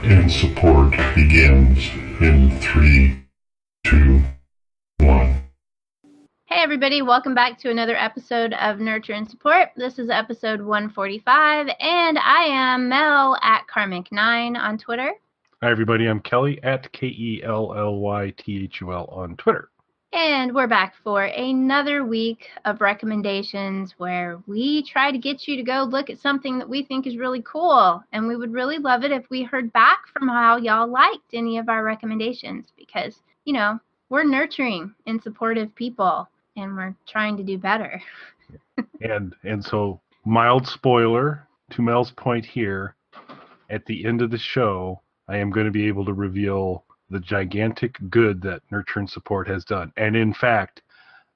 and Support begins in 3, 2, 1. Hey everybody, welcome back to another episode of Nurture and Support. This is episode 145, and I am Mel at Karmic9 on Twitter. Hi everybody, I'm Kelly at KELLYTHUL on Twitter. And we're back for another week of recommendations where we try to get you to go look at something that we think is really cool. And we would really love it if we heard back from how y'all liked any of our recommendations because, you know, we're nurturing and supportive people and we're trying to do better. and so, mild spoiler, to Mel's point here, at the end of the show, I am going to be able to reveal the gigantic good that Nurture and Support has done. And in fact,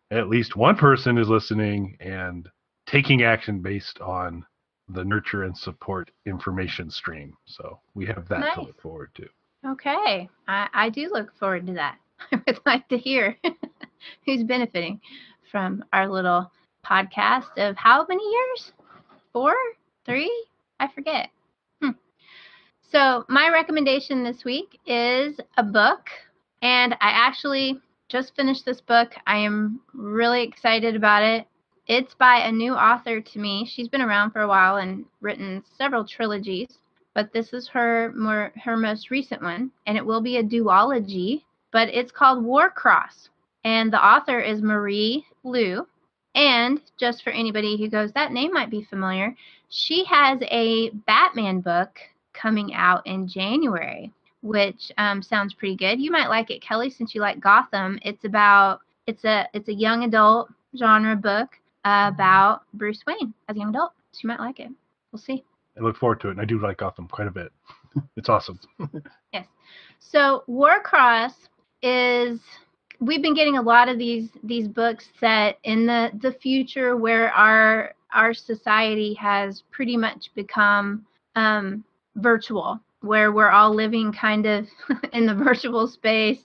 at least one person is listening and taking action based on the Nurture and Support information stream. So we have that to look forward to. Okay. I do look forward to that. I would like to hear who's benefiting from our little podcast of how many years? 4? 3? I forget. So my recommendation this week is a book, and I actually just finished this book. I am really excited about it. It's by a new author to me. She's been around for a while and written several trilogies, but this is her most recent one, and it will be a duology, but it's called Warcross, and the author is Marie Lu. And just for anybody who goes, that name might be familiar, she has a Batman book coming out in January, which sounds pretty good. You might like it, Kelly, since you like Gotham. It's a young adult genre book about Bruce Wayne as a young adult. So you might like it. We'll see. I look forward to it, and I do like Gotham quite a bit. It's awesome. Yes. So Warcross is, we've been getting a lot of these books set in the future where our society has pretty much become virtual, where we're all living kind of in the virtual space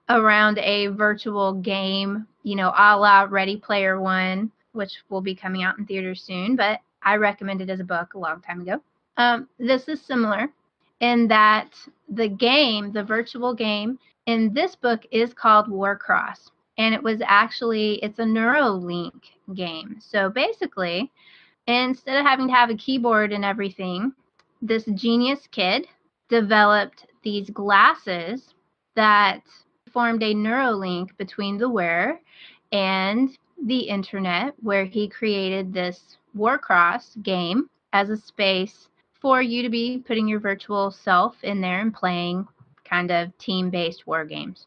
around a virtual game, you know, a la Ready Player One, which will be coming out in theaters soon, but I recommended it as a book a long time ago. This is similar in that the virtual game in this book is called Warcross, and it's a Neuralink game. So basically, instead of having to have a keyboard and everything, this genius kid developed these glasses that formed a Neuralink between the wearer and the internet, where he created this Warcross game as a space for you to be putting your virtual self in there and playing kind of team-based war games.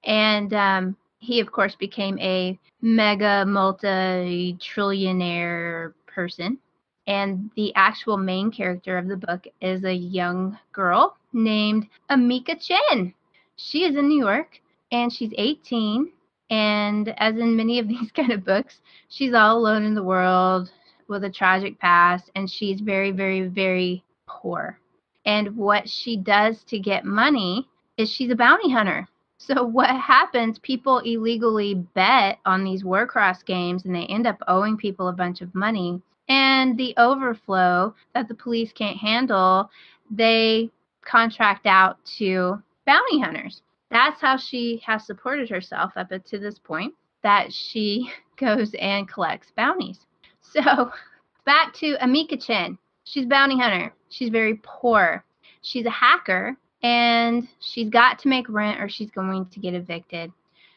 And he, of course, became a mega multi-trillionaire person. And the actual main character of the book is a young girl named Emika Chen. She is in New York, and she's 18. And as in many of these kind of books, she's all alone in the world with a tragic past, and she's very, very, very poor. And what she does to get money is she's a bounty hunter. So what happens, people illegally bet on these Warcross games, and they end up owing people a bunch of money. And the overflow that the police can't handle, they contract out to bounty hunters. That's how she has supported herself up to this point, that she goes and collects bounties. So back to Emika Chen. She's a bounty hunter. She's very poor. She's a hacker, and she's got to make rent or she's going to get evicted.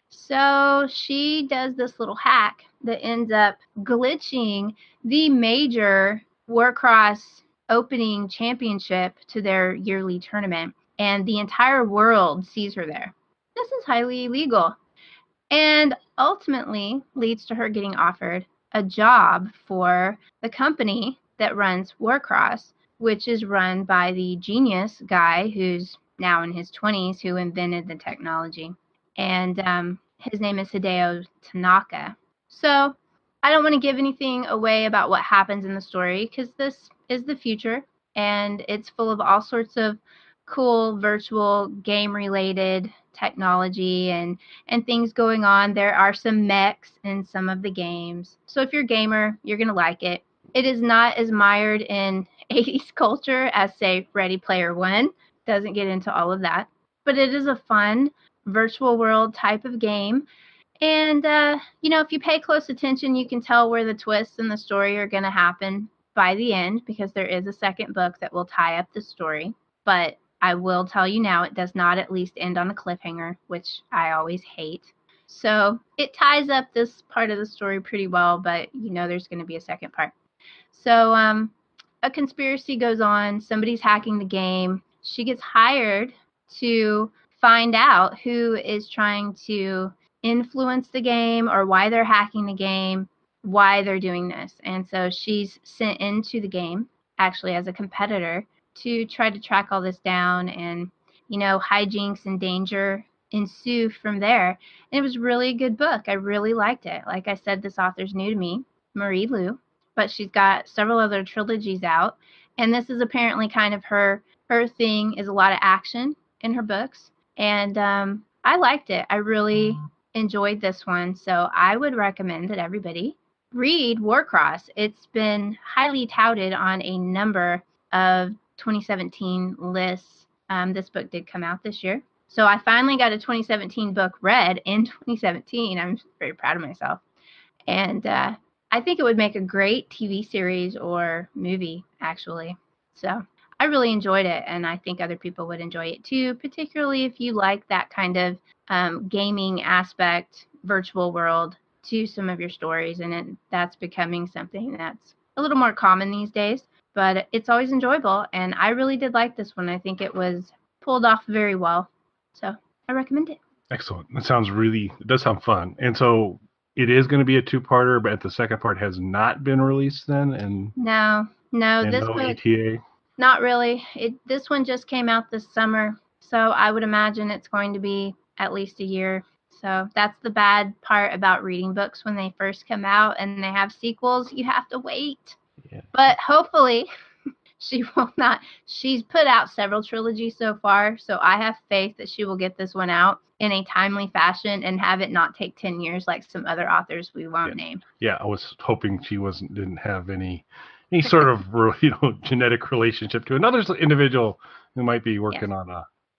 So she does this little hack that ends up glitching the major Warcross opening championship to their yearly tournament, and the entire world sees her there. This is highly illegal, and ultimately leads to her getting offered a job for the company that runs Warcross, which is run by the genius guy who's now in his 20s who invented the technology. And his name is Hideo Tanaka. So I don't want to give anything away about what happens in the story because this is the future, and it's full of all sorts of cool virtual game-related technology and things going on. There are some mechs in some of the games. So if you're a gamer, you're going to like it. It is not as mired in 80s culture as, say, Ready Player One, doesn't get into all of that. But it is a fun virtual world type of game. And, if you pay close attention, you can tell where the twists in the story are going to happen by the end, because there is a second book that will tie up the story. But I will tell you now, it does not at least end on a cliffhanger, which I always hate. So it ties up this part of the story pretty well, but there's going to be a second part. So a conspiracy goes on. Somebody's hacking the game. She gets hired to find out who is trying to influence the game, or why they're hacking the game, why they're doing this. And so she's sent into the game, actually as a competitor, to try to track all this down, and hijinks and danger ensue from there. And it was really a good book. I really liked it. Like I said, this author's new to me, Marie Lu, but she's got several other trilogies out, and this is apparently kind of her thing, is a lot of action in her books. And I liked it. I really enjoyed this one. So I would recommend that everybody read Warcross. It's been highly touted on a number of 2017 lists. This book did come out this year. So I finally got a 2017 book read in 2017. I'm very proud of myself. And I think it would make a great TV series or movie, actually. So I really enjoyed it, and I think other people would enjoy it too, particularly if you like that kind of gaming aspect, virtual world to some of your stories. And that's becoming something that's a little more common these days, but it's always enjoyable. And I really did like this one. I think it was pulled off very well. So I recommend it. Excellent. It does sound fun. And so it is going to be a two-parter, but the second part has not been released then? And No, and this no book, ETA? not really. This one just came out this summer, so I would imagine it's going to be at least a year. So that's the bad part about reading books when they first come out and they have sequels. You have to wait. Yeah. But hopefully she will not. She's put out several trilogies so far, so I have faith that she will get this one out in a timely fashion and have it not take 10 years like some other authors we won't name. Yeah, I was hoping she didn't have any sort of genetic relationship to another individual who might be working on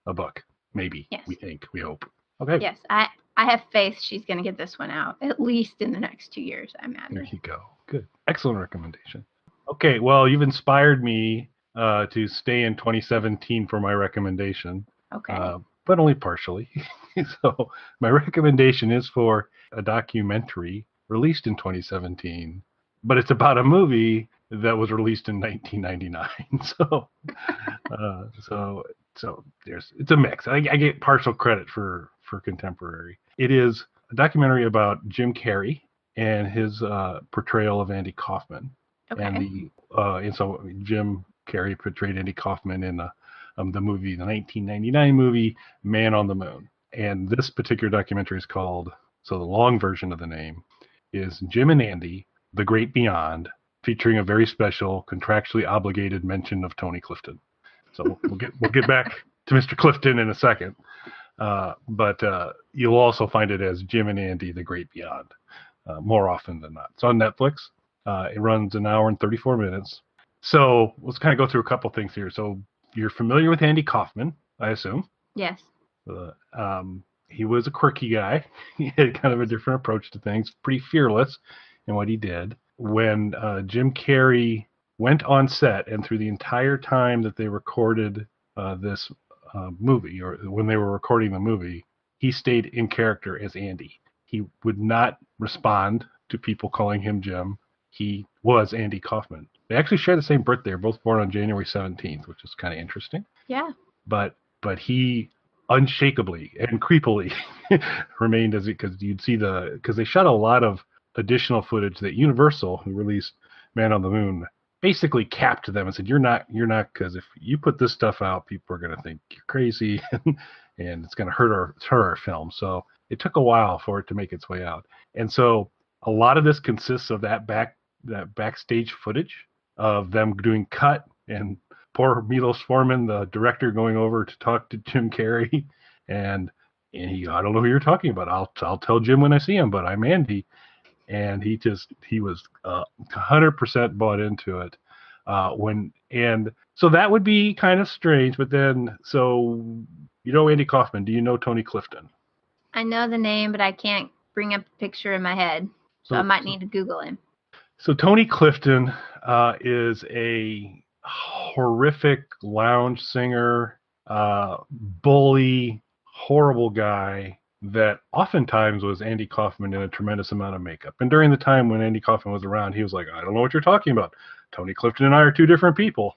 a book. Maybe. Yes. We hope. Okay. Yes, I have faith she's going to get this one out, at least in the next 2 years, I imagine. There you go. Good. Excellent recommendation. Okay, well, you've inspired me to stay in 2017 for my recommendation. Okay. But only partially. So my recommendation is for a documentary released in 2017, but it's about a movie that was released in 1999. So it's a mix. I get partial credit for contemporary. It is a documentary about Jim Carrey and his portrayal of Andy Kaufman. Okay. And so Jim Carrey portrayed Andy Kaufman in the 1999 movie Man on the Moon. And this particular documentary is called, so the long version of the name is Jim and Andy, The Great Beyond, featuring a very special contractually obligated mention of Tony Clifton. So we'll get back to Mr. Clifton in a second. But you'll also find it as Jim and Andy, The Great Beyond, more often than not. It's on Netflix. It runs an hour and 34 minutes. So let's kind of go through a couple things here. So you're familiar with Andy Kaufman, I assume. Yes. He was a quirky guy. He had kind of a different approach to things, pretty fearless in what he did. When Jim Carrey went on set, and through the entire time that they recorded this movie, or when they were recording the movie, he stayed in character as Andy. He would not respond to people calling him Jim. He was Andy Kaufman. They actually share the same birthday. They're both born on January 17th, which is kind of interesting. Yeah. But he unshakably and creepily remained as it, because you'd see because they shot a lot of additional footage that Universal, who released Man on the Moon, basically capped them and said, you're not, because if you put this stuff out, people are going to think you're crazy and it's going to hurt our film. So it took a while for it to make its way out. And so a lot of this consists of that backstage footage of them doing cut, and poor Milos Forman, the director, going over to talk to Jim Carrey, and I don't know who you're talking about. I'll tell Jim when I see him, but I'm Andy. And he was 100% bought into it. When And so that would be kind of strange. But then, so you know Andy Kaufman. Do you know Tony Clifton? I know the name, but I can't bring up a picture in my head, so I might need to Google him. So Tony Clifton is a horrific lounge singer, bully, horrible guy that oftentimes was Andy Kaufman in a tremendous amount of makeup. And during the time when Andy Kaufman was around, he was like, I don't know what you're talking about. Tony Clifton and I are two different people.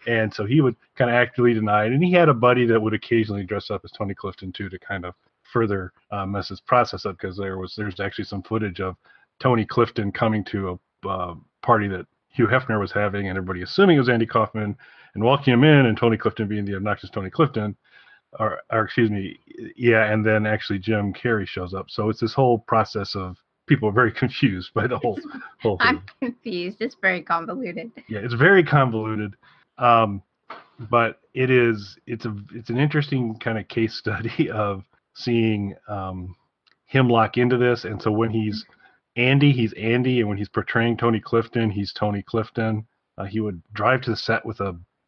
And so he would kind of actively deny it. And he had a buddy that would occasionally dress up as Tony Clifton too, to kind of further mess his process up, because there's actually some footage of Tony Clifton coming to a party that Hugh Hefner was having, and everybody assuming it was Andy Kaufman, and walking him in, and Tony Clifton being the obnoxious Tony Clifton, or excuse me, yeah, and then actually Jim Carrey shows up. So it's this whole process of people are very confused by the whole thing. I'm confused. It's very convoluted. Yeah, it's very convoluted, but it's an interesting kind of case study of seeing him lock into this. And so when he's Andy, and when he's portraying Tony Clifton, he's Tony Clifton. He would drive to the set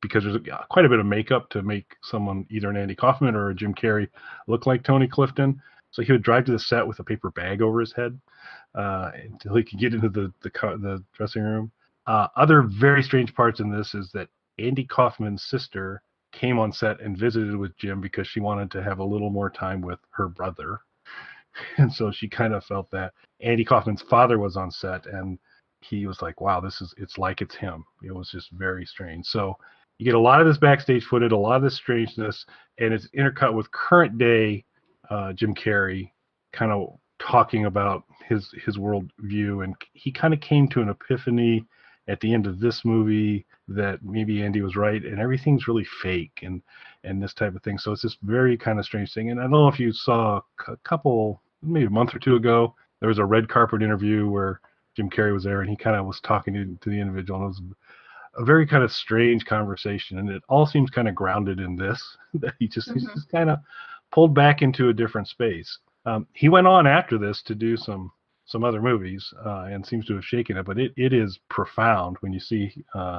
because there's quite a bit of makeup to make someone, either an Andy Kaufman or a Jim Carrey, look like Tony Clifton. So he would drive to the set with a paper bag over his head until he could get into the dressing room. Other very strange parts in this is that Andy Kaufman's sister came on set and visited with Jim because she wanted to have a little more time with her brother. And so she kind of felt that Andy Kaufman's father was on set, and he was like, wow, it's like it's him. It was just very strange. So you get a lot of this backstage footage, a lot of this strangeness, and it's intercut with current day Jim Carrey kind of talking about his world view. And he kind of came to an epiphany at the end of this movie that maybe Andy was right and everything's really fake and this type of thing. So it's this very kind of strange thing. And I don't know if you saw maybe a month or two ago, there was a red carpet interview where Jim Carrey was there, and he kind of was talking to the individual, and it was a very kind of strange conversation. And it all seems kind of grounded in this, that he's just kind of pulled back into a different space. He went on after this to do some other movies and seems to have shaken it, but it is profound when you see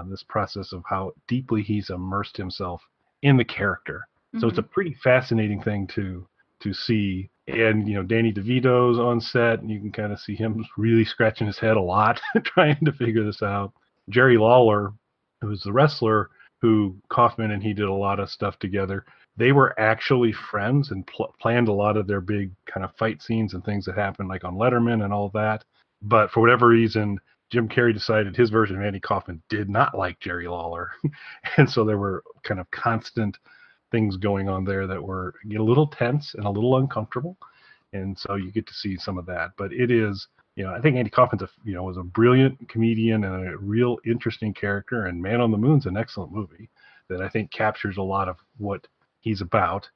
this process of how deeply he's immersed himself in the character. So it's a pretty fascinating thing to see. And Danny DeVito's on set, and you can kind of see him really scratching his head a lot trying to figure this out. Jerry Lawler, who was the wrestler who Kaufman and he did a lot of stuff together, they were actually friends and planned a lot of their big kind of fight scenes and things that happened like on Letterman and all that. But for whatever reason, Jim Carrey decided his version of Andy Kaufman did not like Jerry Lawler. And so there were kind of constant things going on there that were a little tense and a little uncomfortable. And so you get to see some of that. But it is, I think Andy Kaufman was a brilliant comedian and a real interesting character. And Man on the Moon's an excellent movie that I think captures a lot of what he's about.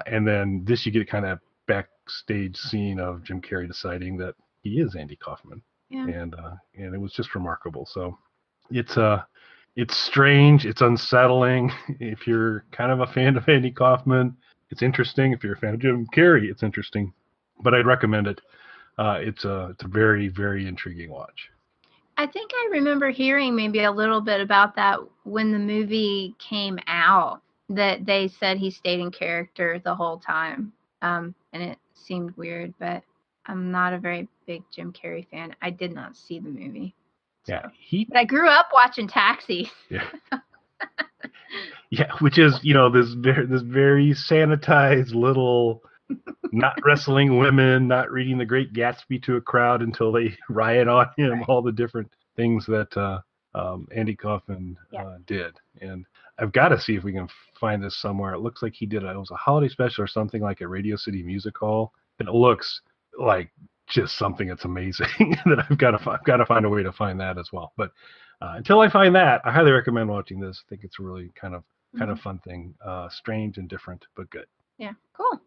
And then this, you get kind of backstage scene of Jim Carrey deciding that he is Andy Kaufman. Yeah. And it was just remarkable. So it's strange. It's unsettling. If you're kind of a fan of Andy Kaufman, it's interesting. If you're a fan of Jim Carrey, it's interesting. But I'd recommend it. It's a very, very intriguing watch. I think I remember hearing maybe a little bit about that when the movie came out, that they said he stayed in character the whole time. And it seemed weird, but I'm not a very big Jim Carrey fan. I did not see the movie. Yeah, but I grew up watching Taxi. Yeah. Yeah, which is this very sanitized little, not wrestling women, not reading The Great Gatsby to a crowd until they riot on him. Right. All the different things that Andy Kaufman did, and I've got to see if we can find this somewhere. It looks like he did it was a holiday special or something like at Radio City Music Hall, and it looks like just something that's amazing that I've got to find a way to find that as well. But until I find that, I highly recommend watching this. I think it's a really kind of fun thing, strange and different, but good. Yeah, cool.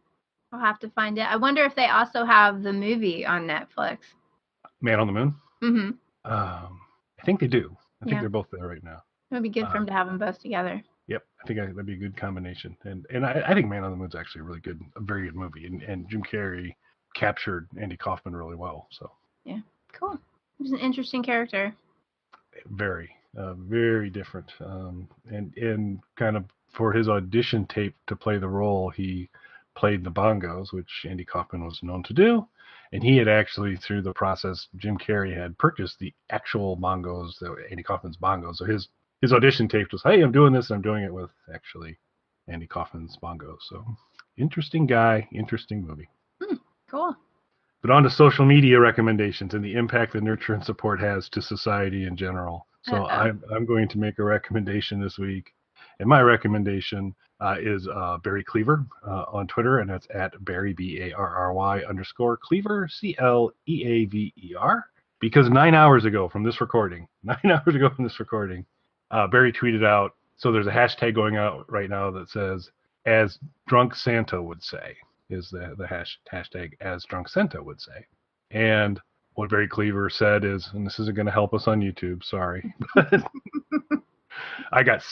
I'll have to find it. I wonder if they also have the movie on Netflix. Man on the Moon? Mm-hmm. I think they do. I think they're both there right now. It would be good for them to have them both together. Yep, I think that'd be a good combination. And I think Man on the Moon's actually a very good movie. And Jim Carrey captured Andy Kaufman really well. So yeah, cool. He was an interesting character. Very, Very different. And kind of for his audition tape to play the role, he played the bongos, which Andy Kaufman was known to do. And he had actually, through the process, Jim Carrey had purchased the actual bongos, Andy Kaufman's bongos. So his audition tape was, hey, I'm doing this. I'm doing it with actually Andy Kaufman's bongos. So interesting guy, interesting movie. Cool. But on to social media recommendations and the impact that nurture and support has to society in general. So I'm going to make a recommendation this week. And my recommendation is Barry Cleaver on Twitter, and that's at Barry, BARRY _ Cleaver, CLEAVER. Because 9 hours ago from this recording, Barry tweeted out, so there's a hashtag going out right now that says, as Drunk Santa would say, is the hashtag as Drunk Santa would say. And what Barry Cleaver said is, and this isn't going to help us on YouTube, sorry, but I got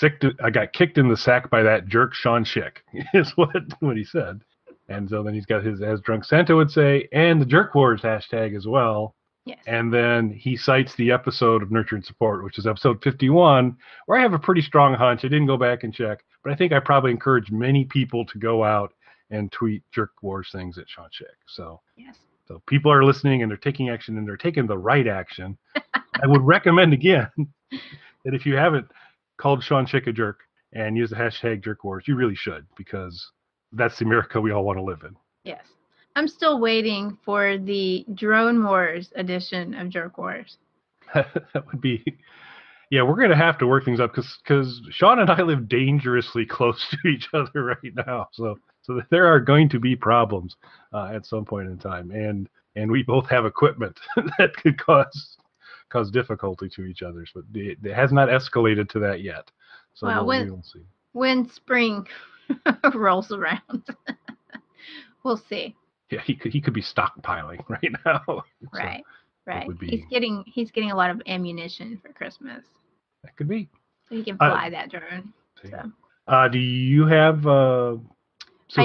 kicked in the sack by that jerk Sean Schick, is what he said. And so then he's got his as Drunk Santa would say, and the Jerk Wars hashtag as well. Yes. And then he cites the episode of Nurture and Support, which is episode 51, where I have a pretty strong hunch. I didn't go back and check, but I think I probably encouraged many people to go out and tweet Jerk Wars things at Sean Schick. So, yes. So people are listening and they're taking action, and they're taking the right action. I would recommend again that if you haven't called Sean Schick a jerk and use the hashtag Jerk Wars, you really should, because that's the America we all want to live in. Yes. I'm still waiting for the Drone Wars edition of Jerk Wars. That would be, yeah, we're going to have to work things up because Sean and I live dangerously close to each other right now. So there are going to be problems at some point in time. And we both have equipment that could cause difficulty to each other. But it has not escalated to that yet. So well, we'll see. When spring rolls around, we'll see. Yeah, he could be stockpiling right now. Right. He's getting a lot of ammunition for Christmas. That could be. So he can fly that drone. So. Do you have? I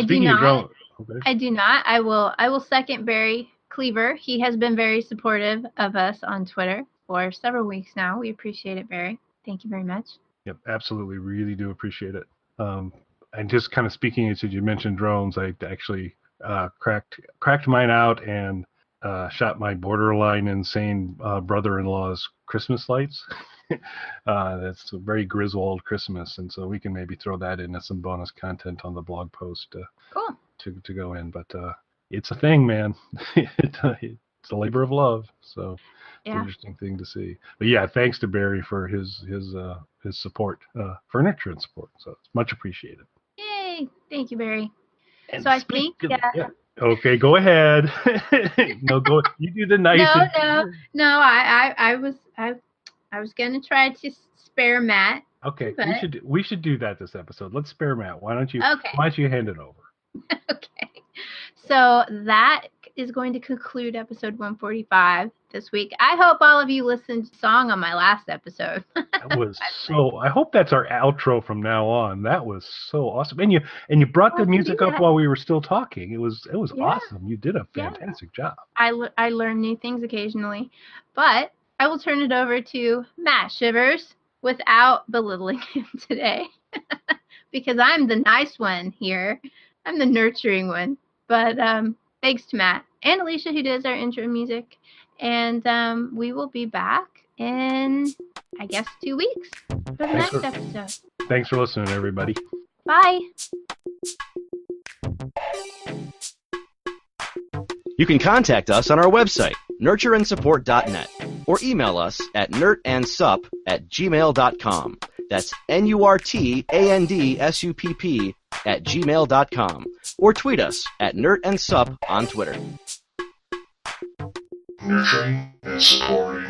do not. Drone, okay. I do not. I will second Barry Cleaver. He has been very supportive of us on Twitter for several weeks now. We appreciate it, Barry. Thank you very much. Yep, absolutely. Really do appreciate it. And just kind of speaking, as you mentioned drones, I actually cracked mine out and shot my borderline insane brother-in-law's Christmas lights. That's a very Griswold Christmas, and so we can maybe throw that in as some bonus content on the blog post cool. to go in. But it's a thing, man. It's a labor of love. So it's an interesting thing to see. But yeah, thanks to Barry for his support, furniture and support. So it's much appreciated. Yay! Thank you, Barry. And so I think Okay, go ahead. No, go. You do the nice. No. I was gonna try to spare Matt. Okay, we should do that this episode. Let's spare Matt. Why don't you hand it over? Okay. So that is going to conclude episode 145 this week. I hope all of you listened to the song on my last episode. That was I hope that's our outro from now on. That was so awesome. And you brought the music up while we were still talking. It was awesome. You did a fantastic job. I learn new things occasionally, but I will turn it over to Matt Shivers without belittling him today because I'm the nice one here. I'm the nurturing one. But thanks to Matt and Alicia who does our intro music. And we will be back in, I guess, 2 weeks for the next episode. Thanks for listening, everybody. Bye. You can contact us on our website, nurtureandsupport.net, or email us at nurtandsupp@gmail.com. That's NURTANDSUPP@gmail.com, or tweet us at nurtandsupp on Twitter. Nurturing and supporting.